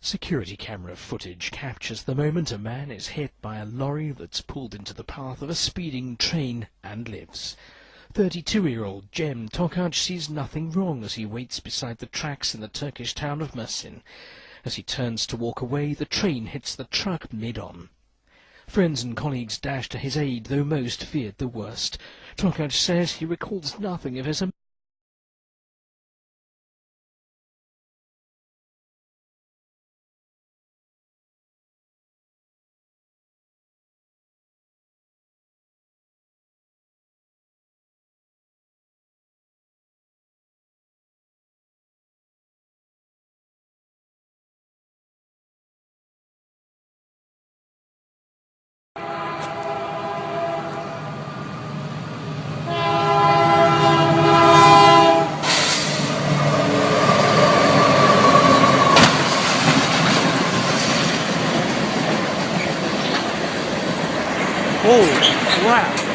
Security camera footage captures the moment a man is hit by a lorry that's pulled into the path of a speeding train and lives. 32-year-old Cem Tokac sees nothing wrong as he waits beside the tracks in the Turkish town of Mersin. As he turns to walk away, the train hits the truck mid-on. Friends and colleagues dash to his aid, though most feared the worst. Tokac says he recalls nothing of his Oh, wow.